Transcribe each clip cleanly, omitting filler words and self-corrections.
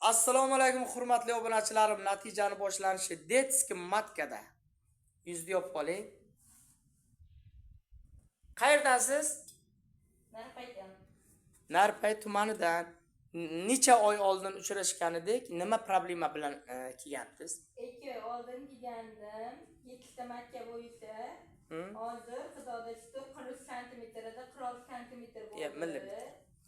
Assalomu alaykum hurmatli obunachilarim. Natijani boshlanishi Detski matkada. Yuzni yopib oling. Qayerdasiz? Narpay tumanidan. Necha oy oldin uchrashgan edik. Nima problema bilan kelgansiz? 2 oy oldin kelgandim. 7 ta makka bo'yicha. Hozir xudoga shukr 40 santimetrda 46 santimetr bo'ldi.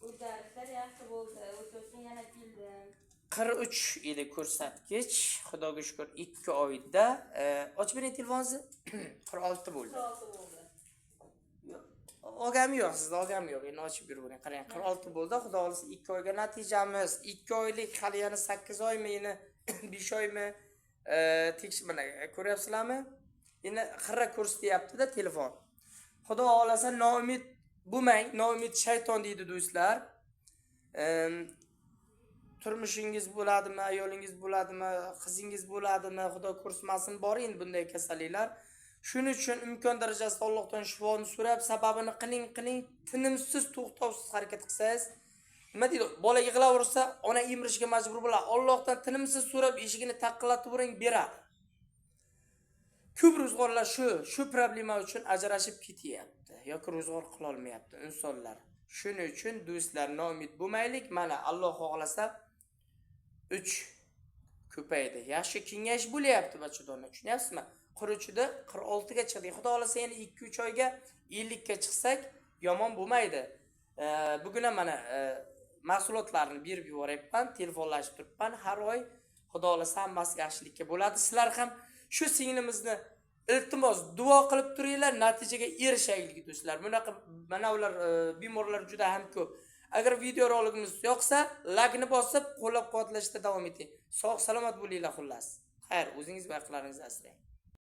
O'zgarishlar yaxshi bo'ldi. O'sha uchun yana keldim. 43 edi ko'rsatkich. Xudoga shukr 2 oyda ochib bering telefoningizni. 46 bo'ldi. 46 bo'ldi. Ogam yo'q, sizda ogam yo'q. Endi ochib yuravering. Qarang, 46 bo'ldi. Xudo xolisa 2 oyga natijamiz 2 oylik, hali yana 8 oymi, yana 5 oymi mana ko'ryapsizlarmi? Endi xira ko'rsatyapti-da telefon. Xudo xolasa noumid bo'lmang. Noumid shayton deydi do'stlar. Turmushingiz bo'ladimi, ayolingiz bo'ladimi, qizingiz bo'ladimi, Xudo ko'rsatmasin, bor endi bunday kasalliklar. Shuning uchun imkon darajasida Allohdan shifoni so'rab, sababini qiling, tinimsiz, to'xtovsiz harakat qilsangiz, nima deydi? Bola yig'laversa, ona emirishga majbur bo'ladi. Allohdan tinimsiz so'rab, eshigini taqillatib o'ring, beradi. Ko'p ro'zg'orlar shu problema uchun ajrashib ketyapti yoki ro'zg'or qila olmayapti insonlar. Shuning uchun do'stlar, noumid bo'lmaylik. Mana Alloh xohlasa 3 ko'paydi. Yaxshi kengayish bo'lyapti bachadonlar. Tushunyapsizmi? 43 da 46 ga chiqdik. Xudo xolasa yana 2-3 oyga 50 ga chiqsak yomon bo'lmaydi. Bugun ham mana mahsulotlarni berib yuboryapman, telefonlashib turibman. Har oy Xudo xolasa hammasi yaxshilikka bo'ladi. Sizlar ham shu singlimizni iltimos duo qilib turinglar, natijaga erishaylik do'stlar. Bunaqa mana ular bemorlar juda ham ko'p. Agar video roligimiz yoqsa, lagni bosib, qo'llab-quvvatlashda davom eting. Sog' salomat bo'linglar xullas. Xayr, o'zingiz va yaqinlaringizni asrang.